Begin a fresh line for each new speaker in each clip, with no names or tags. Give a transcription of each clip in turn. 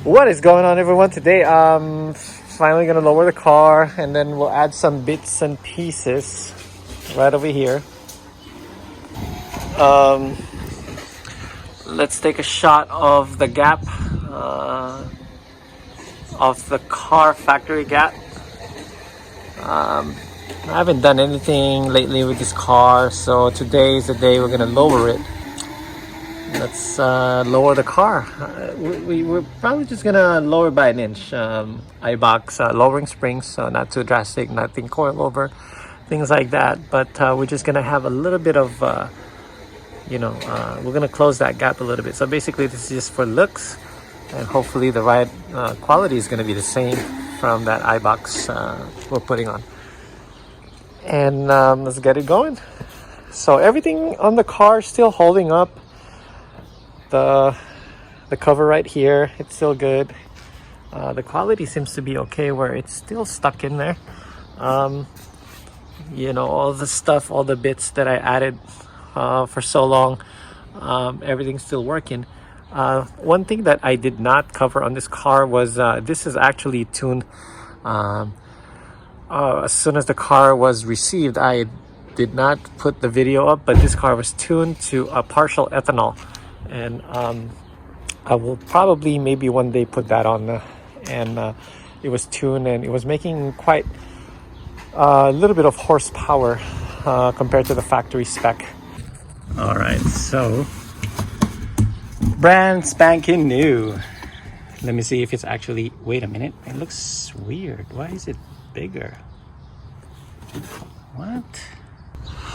What is going on, everyone? Today finally gonna lower the car, and then we'll add some bits and pieces right over here. Let's take a shot of the gap, of the car factory gap. I haven't done anything lately with this car, so today is the day we're gonna lower it. Let's lower the car. We're probably just gonna lower by an inch. Eibach's lowering springs, so not too drastic, nothing coil over, things like that. But we're just gonna have a little bit of, we're gonna close that gap a little bit. So basically, this is just for looks, and hopefully the ride quality is gonna be the same from that Eibach's we're putting on. And let's get it going. So everything on the car is still holding up. The cover right here, it's still good. The quality seems to be okay where it's still stuck in there. All the stuff, all the bits that I added for so long, everything's still working. One thing that I did not cover on this car was this is actually tuned. As soon as the car was received, I did not put the video up, but this car was tuned to a partial ethanol. And I will probably maybe one day put that on, and it was tuned, and it was making quite a little bit of horsepower compared to the factory spec. All right, so brand spanking new. Let me see if it's actually, wait a minute, it looks weird. Why is it bigger? What?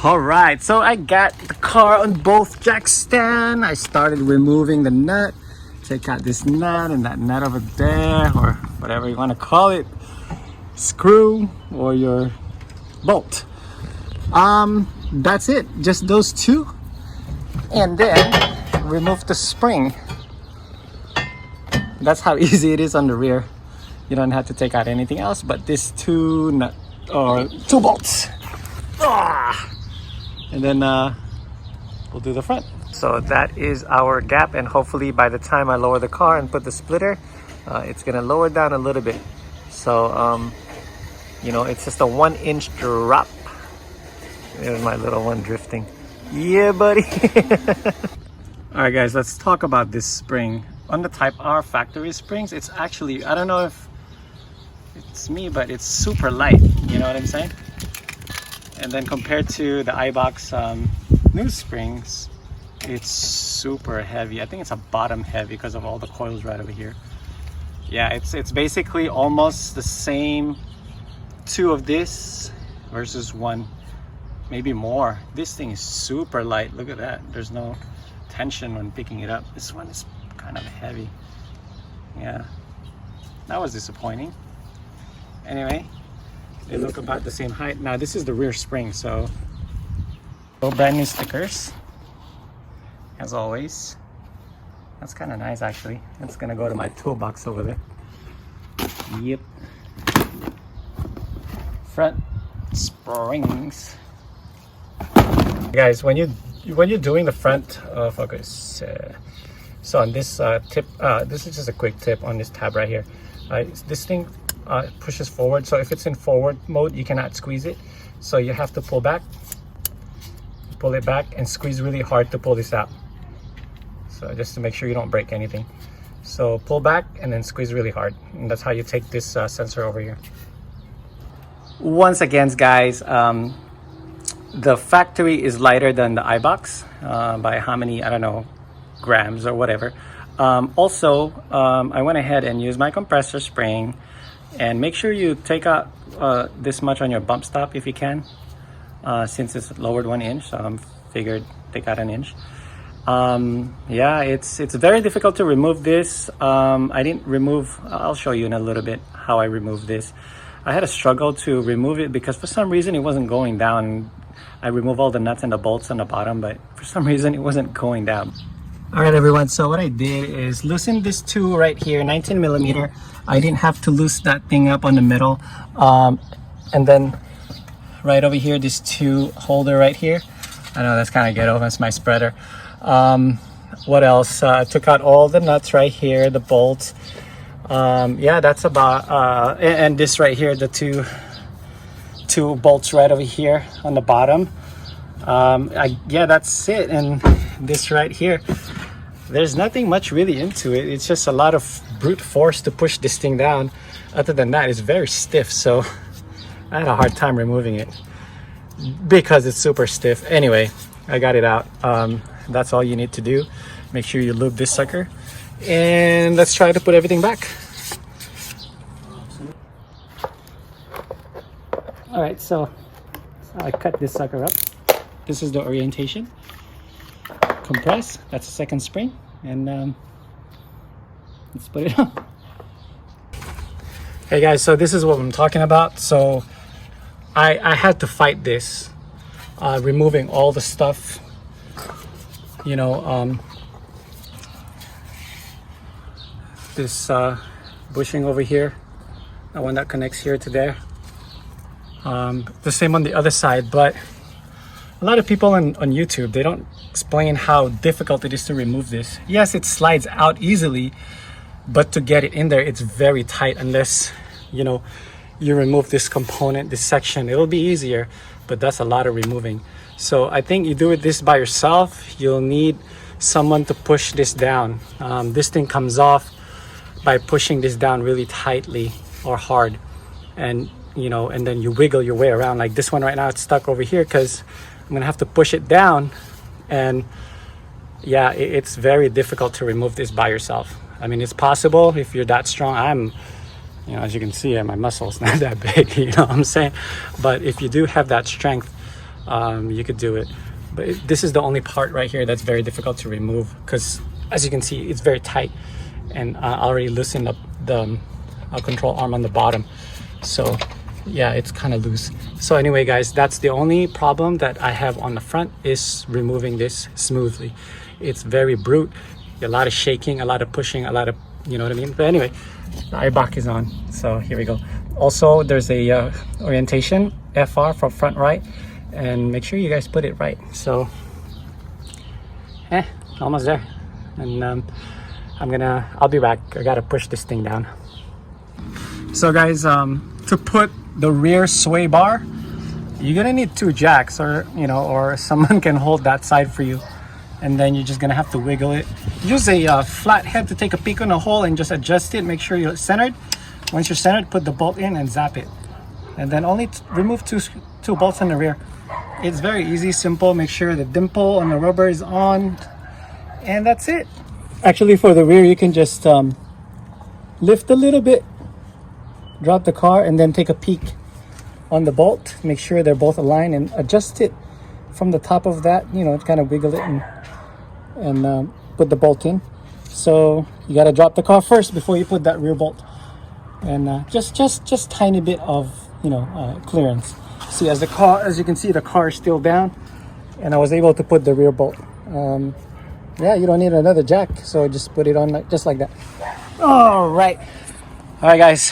All right, so I got the car on both jack stand. I started removing the nut. Take out this nut and that nut over there, or whatever you want to call it, screw or your bolt. That's it, just those two. And then remove the spring. That's how easy it is on the rear. You don't have to take out anything else but these two bolts. And then we'll do the front. So that is our gap, and hopefully by the time I lower the car and put the splitter, it's gonna lower down a little bit. So it's just a 1 inch drop. There's my little one drifting. Yeah, buddy. All right, guys, let's talk about this spring. On the Type R factory springs, it's actually, I don't know if it's me, but it's super light. You know what I'm saying? And then compared to the Eibach's new springs, it's super heavy. I think it's a bottom heavy because of all the coils right over here. Yeah, it's basically almost the same, two of this versus one, maybe more. This thing is super light. Look at that. There's no tension when picking it up. This one is kind of heavy. Yeah, that was disappointing. Anyway, they look about the same height. Now this is the rear spring, so brand new stickers as always. That's kind of nice, actually. It's gonna go to my toolbox over there. Yep. Front springs. Guys, when you're doing the front focus, so on this tip, this is just a quick tip on this tab right here. This thing pushes forward, so if it's in forward mode you cannot squeeze it, so you have to pull it back and squeeze really hard to pull this out, so just to make sure you don't break anything. So pull back and then squeeze really hard, and that's how you take this sensor over here. Once again, guys, the factory is lighter than the Eibach's by how many, I don't know, grams or whatever. Also, I went ahead and used my compressor spring. And make sure you take out this much on your bump stop if you can, since it's lowered 1 inch. So I figured take out an inch. Yeah, it's very difficult to remove this. I didn't remove, I'll show you in a little bit how I removed this. I had a struggle to remove it because for some reason it wasn't going down. I removed all the nuts and the bolts on the bottom, but for some reason it wasn't going down. All right, everyone, so what I did is loosen this tool right here, 19 millimeter. I didn't have to loosen that thing up on the middle. And then right over here, this tool holder right here. I know that's kind of ghetto, that's my spreader. What else? I took out all the nuts right here, the bolts. Yeah, that's about and this right here, the two bolts right over here on the bottom. Yeah, that's it. And this right here, there's nothing much really into it. It's just a lot of brute force to push this thing down. Other than that, it's very stiff, so I had a hard time removing it because it's super stiff. Anyway, I got it out. That's all you need to do. Make sure you lube this sucker, and let's try to put everything back. All right, so I cut this sucker up. This is the orientation. Compress, that's the second spring, and let's put it on. Hey guys, so this is what I'm talking about. So I had to fight this, removing all the stuff, you know, this bushing over here, the one that connects here to there. The same on the other side, but a lot of people on YouTube, they don't explain how difficult it is to remove this. Yes, it slides out easily, but to get it in there, it's very tight. Unless, you know, you remove this component, this section, it'll be easier, but that's a lot of removing. So I think you do it this by yourself, you'll need someone to push this down. This thing comes off by pushing this down really tightly or hard, and you know, and then you wiggle your way around. Like this one right now, it's stuck over here because I'm gonna have to push it down, and yeah, it's very difficult to remove this by yourself. I mean, it's possible if you're that strong. You know, as you can see, my muscles not that big, you know what I'm saying? But if you do have that strength, you could do it. But this is the only part right here that's very difficult to remove, because as you can see, it's very tight, and I already loosened up the control arm on the bottom. So yeah, it's kind of loose. So anyway guys, that's the only problem that I have on the front, is removing this smoothly. It's very brute, a lot of shaking, a lot of pushing, a lot of, you know what I mean? But anyway, the Eibach is on, so here we go. Also, there's a orientation, FR for front right, and make sure you guys put it right. So almost there. And I'll be back. I gotta push this thing down. So guys, to put the rear sway bar, you're gonna need 2 jacks, or you know, or someone can hold that side for you, and then you're just gonna have to wiggle it. Use a flat head to take a peek on the hole and just adjust it. Make sure you're centered. Once you're centered, put the bolt in and zap it, and then only remove two bolts in the rear. It's very easy, simple. Make sure the dimple on the rubber is on, and that's it. Actually, for the rear, you can just lift a little bit, drop the car, and then take a peek on the bolt. Make sure they're both aligned, and adjust it from the top of that, you know, kind of wiggle it and put the bolt in. So you got to drop the car first before you put that rear bolt, and just tiny bit of, you know, clearance. See, as you can see, the car is still down, and I was able to put the rear bolt. Yeah, you don't need another jack, so just put it on just like that. All right guys,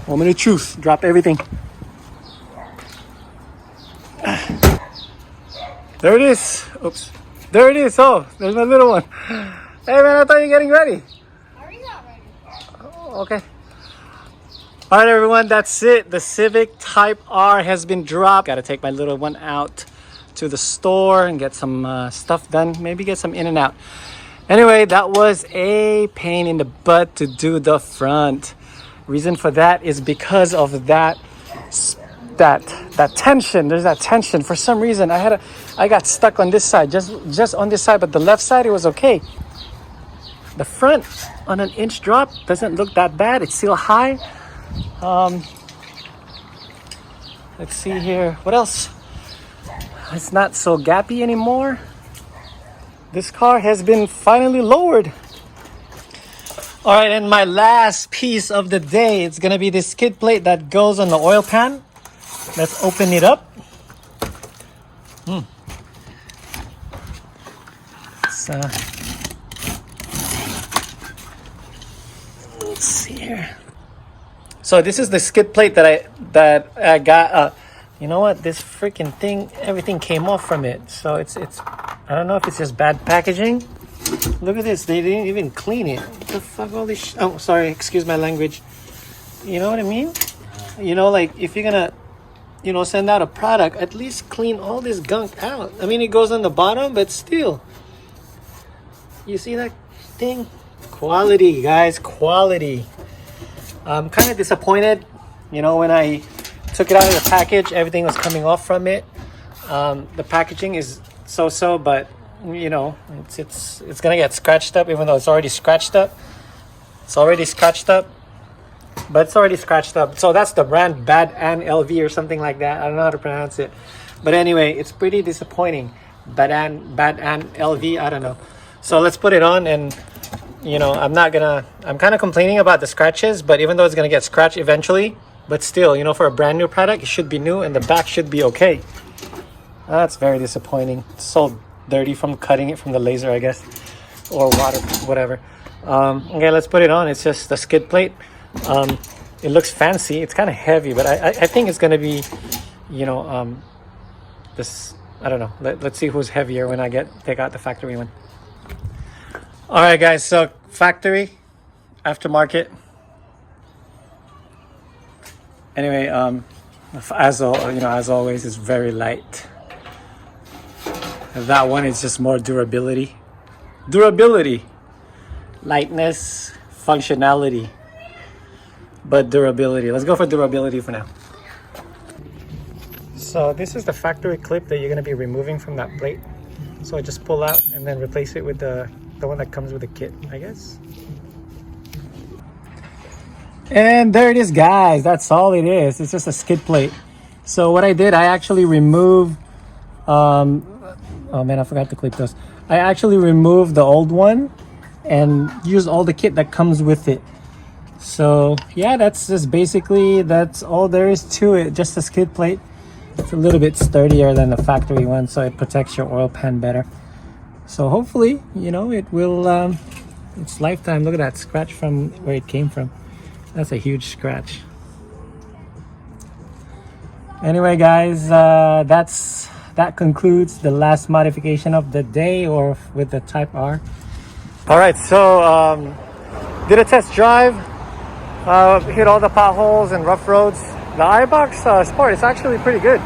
moment of truth. Drop everything. There it is. Oops. There it is. Oh, there's my little one. Hey man, I thought you were getting ready.
Are you not ready?
Oh, okay. All right, everyone, that's it. The Civic Type R has been dropped. Got to take my little one out to the store and get some stuff done. Maybe get some in and out. Anyway, that was a pain in the butt to do the front. Reason for that is because of that tension. There's that tension. For some reason, I got stuck on this side, just on this side, but the left side, it was okay. The front on an inch drop doesn't look that bad. It's still high. Let's see here. What else? It's not so gappy anymore. This car has been finally lowered. All right, and my last piece of the day, it's gonna be this skid plate that goes on the oil pan. Let's open it up. Let's see here. So this is the skid plate that I got. You know what? This freaking thing, everything came off from it. So it's I don't know if it's just bad packaging. Look at this. They didn't even clean it. What the fuck, all this oh, sorry. Excuse my language. You know what I mean? You know, like, if you're gonna, you know, send out a product, at least clean all this gunk out. I mean, it goes on the bottom, but still. You see that thing? Quality, guys. Quality. I'm kind of disappointed. You know, when I took it out of the package, everything was coming off from it. The packaging is so-so, but you know, it's gonna get scratched up, even though it's already scratched up. It's already scratched up, but it's already scratched up. So that's the brand BADANNLV or something like that. I don't know how to pronounce it, but anyway, it's pretty disappointing. BADANNLV. I don't know. So let's put it on, and you know, I'm kind of complaining about the scratches, but even though it's gonna get scratched eventually, but still, you know, for a brand new product, it should be new, and the back should be okay. That's very disappointing. It's so dirty from cutting it from the laser, I guess, or water, whatever. Okay, let's put it on. It's just the skid plate. It looks fancy. It's kind of heavy, but I think it's gonna be, you know, this. I don't know. Let's see who's heavier when I take out the factory one. All right, guys. So factory, aftermarket. Anyway, as always, it's very light. That one is just more durability, lightness, functionality, but durability. Let's go for durability for now. So this is the factory clip that you're going to be removing from that plate. So just pull out and then replace it with the one that comes with the kit, I guess. And there it is, guys. That's all it is. It's just a skid plate. So what I did, I actually removed oh man, I forgot to clip those. I actually removed the old one and used all the kit that comes with it. So yeah, that's all there is to it. Just a skid plate. It's a little bit sturdier than the factory one, so it protects your oil pan better. So hopefully, you know, it will its lifetime. Look at that scratch from where it came from. That's a huge scratch. Anyway, guys, that concludes the last modification of the day, or with the Type R. All right, so did a test drive, hit all the potholes and rough roads. The Eibach Sport is actually pretty good.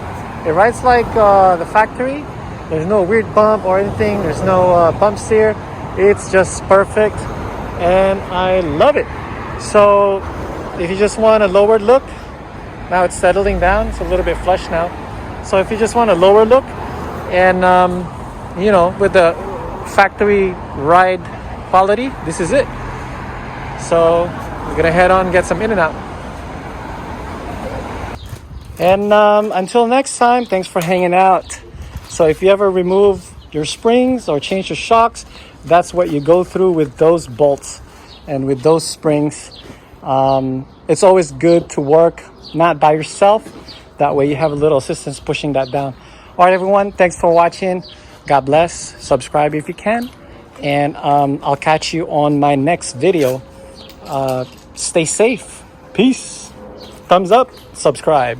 It rides like the factory. There's no weird bump or anything. There's no bumps here. It's just perfect, and I love it. So if you just want a lowered look, now it's settling down. It's a little bit flush now. So if you just want a lower look, and you know, with the factory ride quality, this is it. So we're gonna head on and get some In-N-Out. And until next time, thanks for hanging out. So if you ever remove your springs or change your shocks, that's what you go through with those bolts and with those springs. It's always good to work not by yourself. That way you have a little assistance pushing that down. All right, everyone, thanks for watching. God bless. Subscribe if you can. And I'll catch you on my next video. Stay safe. Peace. Thumbs up. Subscribe.